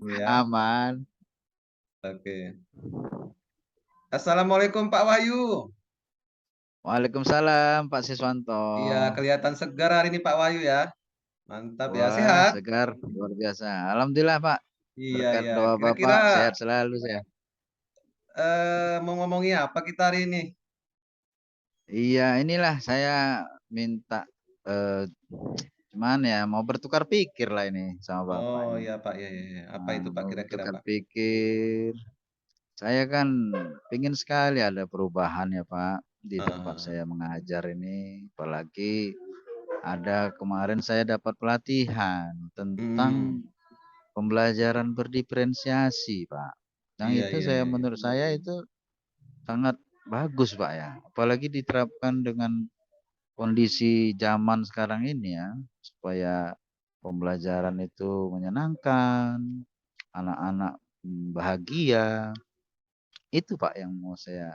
Ya, Aman. oke. Assalamualaikum Pak Wahyu. Waalaikumsalam Pak Siswanto. Iya, kelihatan segar hari ini Pak Wahyu ya. Mantap ya, Wah, sehat? segar luar biasa. Alhamdulillah Pak. Iya, Berkat iya. doa Kira-kira Bapak sehat selalu saya. mau ngomongin apa kita hari ini? Iya, inilah saya minta eh, cuman ya mau bertukar pikir lah ini sama Bapak Oh ini. iya Pak, ya, ya, ya. Apa Nah, itu Pak mau kira-kira bertukar Pak? pikir. Saya kan pingin sekali ada perubahan ya Pak di tempat Heeh. saya mengajar ini. Apalagi ada kemarin saya dapat pelatihan tentang Hmm, pembelajaran berdiferensiasi, Pak. Yang iya, itu iya, saya iya, iya. menurut saya itu sangat bagus, Pak ya. Apalagi diterapkan dengan kondisi zaman sekarang ini ya, supaya pembelajaran itu menyenangkan, anak-anak bahagia. Itu Pak yang mau saya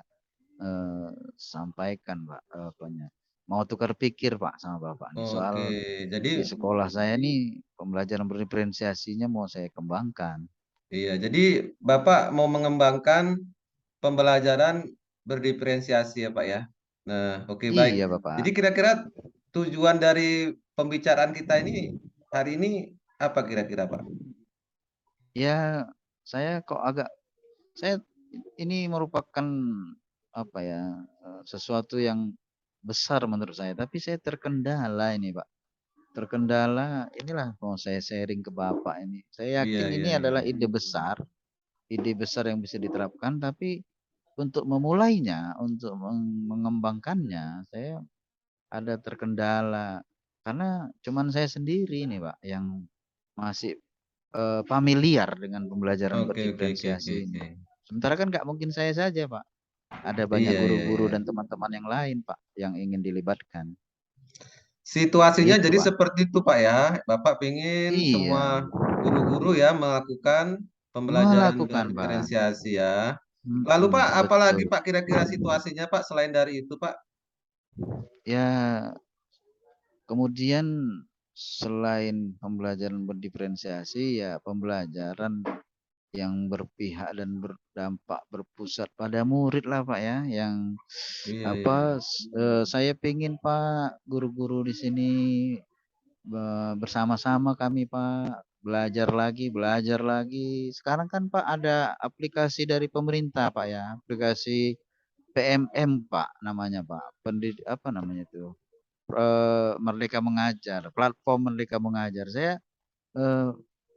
sampaikan, Pak. Apanya? Mau tukar pikir Pak sama Bapak nih soal Oke, jadi di sekolah saya nih pembelajaran berdiferensiasinya mau saya kembangkan. iya, jadi Bapak mau mengembangkan pembelajaran berdiferensiasi ya Pak ya. Nah, oke baik. Iya, Jadi Bapak. kira-kira tujuan dari pembicaraan kita ini hari ini apa kira-kira Pak? Ya, saya kok agak saya ini merupakan apa ya, sesuatu yang besar menurut saya, tapi saya terkendala ini, Pak. Terkendala inilah mau saya sharing ke Bapak ini. Saya Iya, yakin iya, ini iya. adalah ide besar yang bisa diterapkan, tapi untuk memulainya, untuk mengembangkannya, saya ada terkendala. Karena cuman saya sendiri nih, Pak, yang masih familiar dengan pembelajaran Oke, oke, oke, oke, berdiferensiasi oke. ini. Sementara kan nggak mungkin saya saja, Pak. Ada banyak Iya, iya, guru-guru iya. dan teman-teman yang lain, Pak, yang ingin dilibatkan. Situasinya Itu, jadi Pak. seperti itu Pak ya. Bapak ingin Iya, semua guru-guru ya melakukan pembelajaran melakukan, Pak. berdiferensiasi ya. Lalu Mm-mm, Pak, apalagi betul. Pak kira-kira situasinya Pak selain dari itu Pak? Ya, kemudian selain pembelajaran berdiferensiasi, ya pembelajaran yang berpihak dan berdampak berpusat pada murid lah Pak ya, yang Iya, iya, iya. apa saya pingin Pak guru-guru di sini bersama-sama kami Pak belajar lagi. Sekarang kan Pak ada aplikasi dari pemerintah Pak ya, aplikasi PMM Pak namanya Pak. Apa namanya itu? Merdeka Mengajar, platform Merdeka Mengajar. Eh,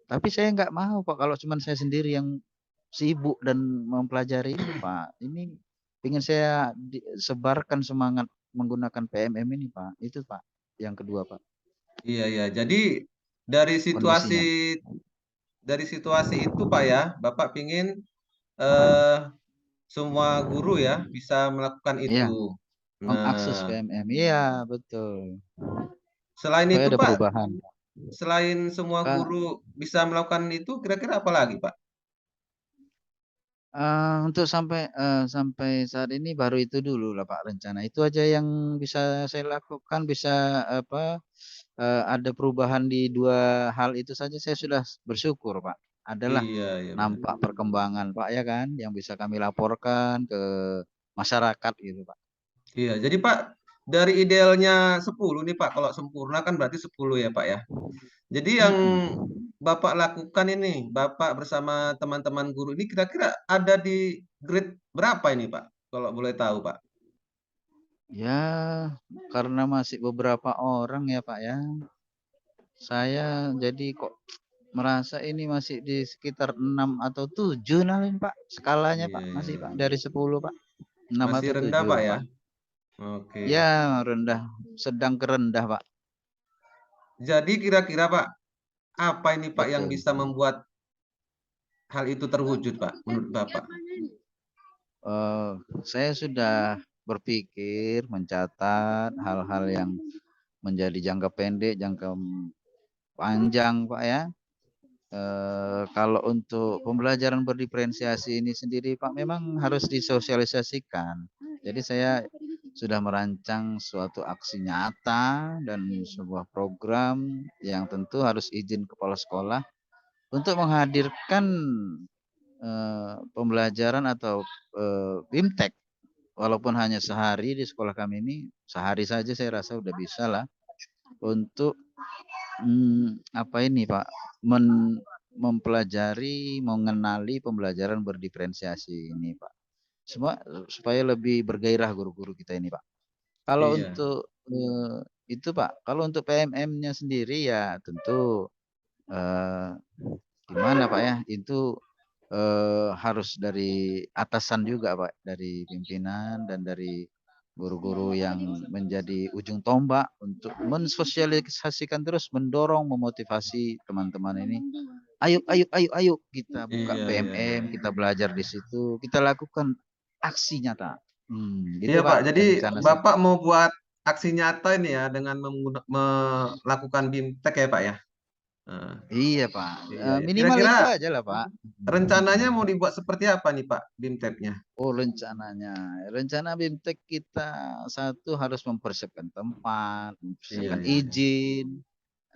tapi saya nggak mau Pak kalau cuman saya sendiri yang sibuk dan mempelajari ini Pak. Ini ingin saya sebarkan semangat menggunakan PMM ini Pak. Itu Pak. Yang kedua Pak. Iya, iya. Jadi dari situasi Kondisinya. itu Pak ya, Bapak ingin eh, semua guru ya bisa melakukan Iya, itu. mengakses Nah, PMM. Iya, betul. selain Supaya itu ada Pak, perubahan. selain semua Kak, guru bisa melakukan itu, kira-kira apa lagi Pak? untuk sampai saat ini baru itu dulu lah Pak rencana. Itu aja yang bisa saya lakukan, bisa apa ada perubahan di dua hal itu saja saya sudah bersyukur Pak. Adalah Iya, iya benar. nampak perkembangan Pak ya kan yang bisa kami laporkan ke masyarakat gitu Pak. Iya, jadi Pak, dari idealnya 10 nih Pak, kalau sempurna kan berarti 10 ya Pak ya. Jadi yang Mm-mm. Bapak lakukan ini, Bapak bersama teman-teman guru ini kira-kira ada di grade berapa ini Pak? Kalau boleh tahu Pak. Ya, karena masih beberapa orang ya Pak ya. Saya jadi kok merasa ini masih di sekitar 6 atau 7 nah ini Pak. Skalanya Iya, Pak, iya, masih iya. Pak dari 10 Pak. 6 Masih atau rendah 7 Pak lah ya? Pak. Oke. Ya, rendah, sedang ke rendah Pak. Jadi kira-kira Pak, apa ini Pak yang Betul. bisa membuat hal itu terwujud Pak, menurut Bapak? Eh, saya sudah berpikir mencatat hal-hal yang menjadi jangka pendek, jangka panjang Pak ya. Kalau untuk pembelajaran berdiferensiasi ini sendiri Pak memang harus disosialisasikan. Jadi saya sudah merancang suatu aksi nyata dan sebuah program yang tentu harus izin kepala sekolah untuk menghadirkan pembelajaran atau BIMTEK, walaupun hanya sehari di sekolah kami ini, sehari saja saya rasa udah bisa lah untuk apa ini Pak, mempelajari, mengenali pembelajaran berdiferensiasi ini Pak. Semua supaya lebih bergairah guru-guru kita ini Pak. Kalau Iya. untuk itu Pak, kalau untuk PMM-nya sendiri ya tentu eh, gimana Pak ya, itu harus dari atasan juga Pak, dari pimpinan dan dari guru-guru yang menjadi ujung tombak untuk mensosialisasikan terus, mendorong, memotivasi teman-teman ini. Ayo, ayo, ayo, ayo kita buka Iya, iya, iya. PMM, kita belajar di situ, kita lakukan aksi nyata. Iya Gitu Pak, Pak, jadi rencana saya. Bapak mau buat aksi nyata ini ya dengan melakukan BIMTEK ya Pak ya. Nah, Iya Pak. iya, iya. Minimal Kira-kira itu aja lah Pak. rencananya mau dibuat seperti apa nih Pak BIMTEK-nya? Oh rencananya, rencana BIMTEK kita satu harus mempersiapkan tempat, Iya, mempersiapkan iya, iya. izin,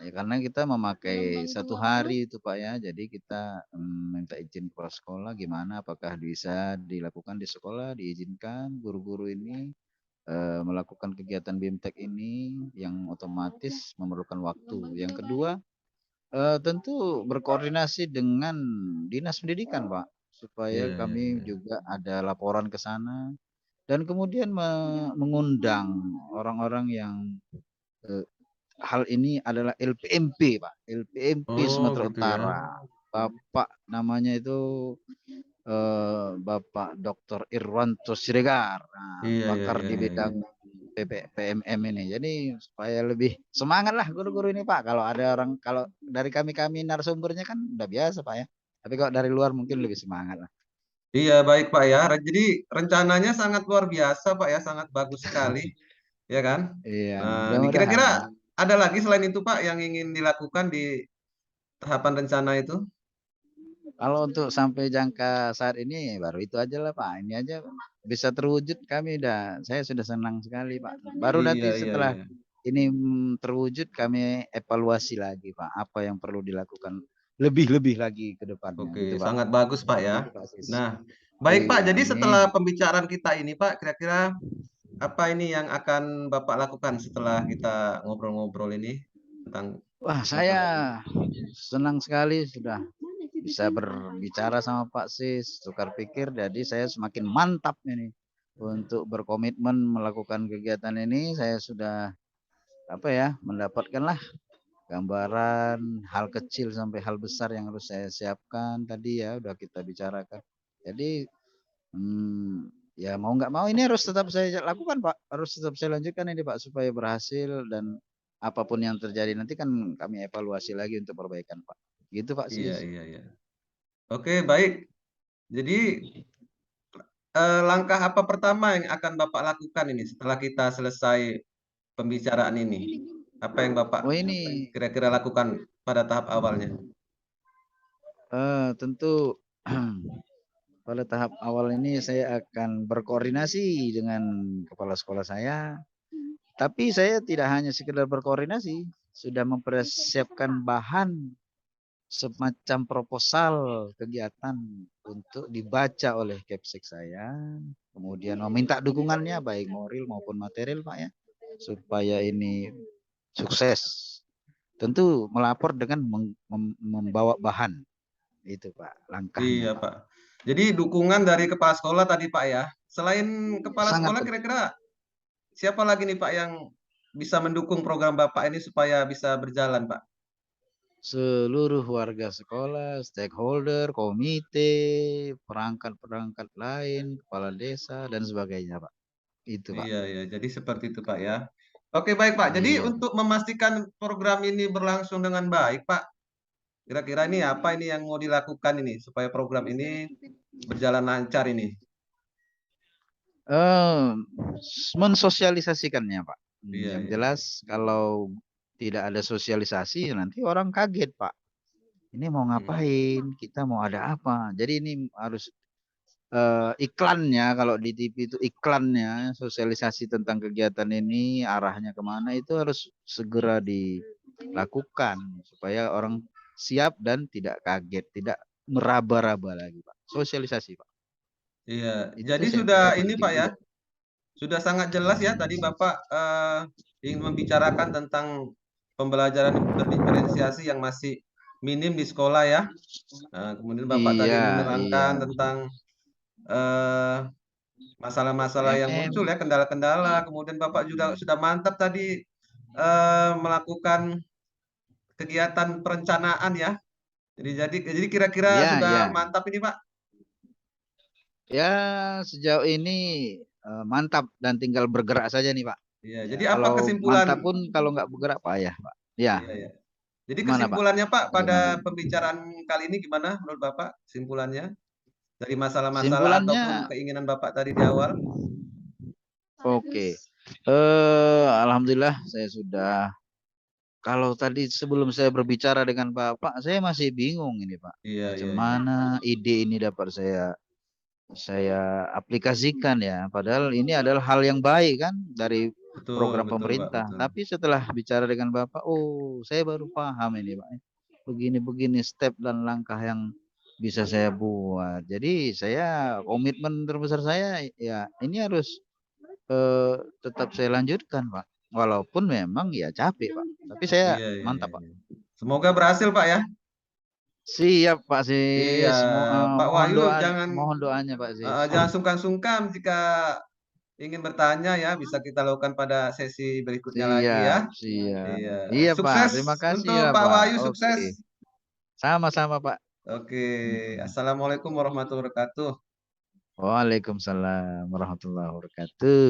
ya, karena kita memakai satu hari itu Pak ya, jadi kita minta izin ke sekolah gimana, apakah bisa dilakukan di sekolah, diizinkan guru-guru ini melakukan kegiatan BIMTEK ini yang otomatis memerlukan waktu. Yang kedua, tentu berkoordinasi dengan dinas pendidikan, Pak, supaya Iya, iya, kami iya. juga ada laporan ke sana dan kemudian mengundang orang-orang yang eh, hal ini adalah LPMP, Pak, LPMP Oh, Sumatera gitu ya. Utara. Bapak namanya itu Bapak Dr. Irwanto Siregar, nah, Iya, iya, pakar iya, di iya, iya. bidang PMM ini. Jadi supaya lebih semangat lah guru-guru ini Pak. Kalau ada orang, kalau dari kami narasumbernya kan udah biasa Pak ya. Tapi kalau dari luar mungkin lebih semangat lah. Iya, baik Pak ya. Jadi rencananya sangat luar biasa Pak ya, sangat bagus sekali, ya kan? Iya, Nah, ini mudah-mudahan kira-kira lah. ada lagi selain itu Pak yang ingin dilakukan di tahapan rencana itu? Kalau untuk sampai jangka saat ini baru itu aja lah Pak. Ini aja bisa terwujud kami saya sudah senang sekali Pak. Baru Iya, nanti iya, setelah iya. ini terwujud kami evaluasi lagi Pak. Apa yang perlu dilakukan lebih-lebih lagi ke depannya Oke, gitu Pak. sangat bagus Pak ya. Gitu Pak Sis. Nah, baik Pak. Iya Jadi setelah amin. pembicaraan kita ini Pak, kira-kira apa ini yang akan Bapak lakukan setelah kita ngobrol-ngobrol ini tentang Wah saya masalah ini? senang sekali sudah bisa berbicara sama Pak Sis, tukar pikir, jadi saya semakin mantap ini untuk berkomitmen melakukan kegiatan ini. Saya sudah apa ya, mendapatkanlah gambaran hal kecil sampai hal besar yang harus saya siapkan tadi ya, udah kita bicarakan. Jadi ya mau nggak mau ini harus tetap saya lakukan Pak, harus tetap saya lanjutkan ini Pak supaya berhasil dan apapun yang terjadi nanti kan kami evaluasi lagi untuk perbaikan Pak. Gitu Pak Iya, Sis. iya, iya. Oke, baik. Jadi langkah apa pertama yang akan Bapak lakukan ini setelah kita selesai pembicaraan ini? Apa yang Bapak Oh ini kira-kira lakukan pada tahap awalnya? tentu pada tahap awal ini saya akan berkoordinasi dengan kepala sekolah saya. Tapi saya tidak hanya sekedar berkoordinasi, sudah mempersiapkan bahan semacam proposal kegiatan untuk dibaca oleh Kepsek saya. Kemudian meminta dukungannya baik moral maupun material Pak ya, supaya ini sukses. Tentu melapor dengan membawa bahan itu Pak langkahnya Iya, Pak. Pak. Jadi dukungan dari kepala sekolah tadi, Pak ya. Selain kepala Sangat sekolah, penting. kira-kira siapa lagi nih, Pak, yang bisa mendukung program Bapak ini supaya bisa berjalan, Pak? Seluruh warga sekolah, stakeholder, komite, perangkat-perangkat lain, kepala desa dan sebagainya, Pak. Itu, Pak. Iya, iya. Jadi seperti itu, Pak ya. Oke, baik, Pak. Jadi Iya. untuk memastikan program ini berlangsung dengan baik, Pak, kira-kira ini apa ini yang mau dilakukan ini supaya program ini berjalan lancar ini? Eh, mensosialisasikannya, Pak. Iya, Yang iya. jelas kalau tidak ada sosialisasi nanti orang kaget, Pak. Ini mau Hmm. ngapain? Kita mau ada apa? Jadi ini harus iklannya kalau di TV itu iklannya sosialisasi tentang kegiatan ini arahnya kemana itu harus segera dilakukan supaya orang siap dan tidak kaget, tidak meraba-raba lagi, Pak. Sosialisasi, Pak. Iya. Itu Jadi saya sudah kira ini penting Pak ya, juga. sudah sangat jelas ya tadi Bapak ingin membicarakan tentang pembelajaran berdiferensiasi yang masih minim di sekolah ya. Kemudian Bapak Iya, tadi iya. menerangkan tentang eh, masalah-masalah yang muncul PMM. ya, kendala-kendala. Kemudian Bapak juga sudah mantap tadi melakukan kegiatan perencanaan ya. Jadi kira-kira Iya, sudah iya. mantap ini Pak. Ya, sejauh ini mantap dan tinggal bergerak saja nih, Pak. Iya, Ya, jadi apa kalau kesimpulan mantap pun kalau nggak bergerak, Pak ya, Pak. Ya, iya ya. Jadi gimana, Pak? kesimpulannya Pak pada Bagaimana? pembicaraan kali ini gimana menurut Bapak kesimpulannya dari masalah-masalah ataupun Kesimpulannya, keinginan Bapak tadi di awal? oke. Alhamdulillah saya sudah. Kalau tadi sebelum saya berbicara dengan Bapak, saya masih bingung ini, Pak. Iya, Macam iya, iya. mana ide ini dapat saya aplikasikan ya. Padahal ini adalah hal yang baik kan dari Betul, program betul Pak, pemerintah. betul. Tapi setelah bicara dengan Bapak, oh saya baru paham ini Pak. Begini-begini step dan langkah yang bisa saya buat. Jadi saya komitmen terbesar saya ya ini harus tetap saya lanjutkan Pak. Walaupun memang ya capek Pak. Tapi saya Iya, iya, iya, mantap Pak. iya. Semoga berhasil Pak ya. Siap Pak Iya, Sis. Pak Wahyu jangan Mohon doanya Pak Sis. jangan sungkan-sungkan jika ingin bertanya ya, bisa kita lakukan pada sesi berikutnya lagi ya. Siap, siap. Iya, Iya Pak, sukses terima kasih untuk ya Pak Pak. Wahyu, Oke, sukses. sama-sama Pak. Oke, Mm-mm. Assalamualaikum warahmatullahi wabarakatuh. Waalaikumsalam warahmatullahi wabarakatuh.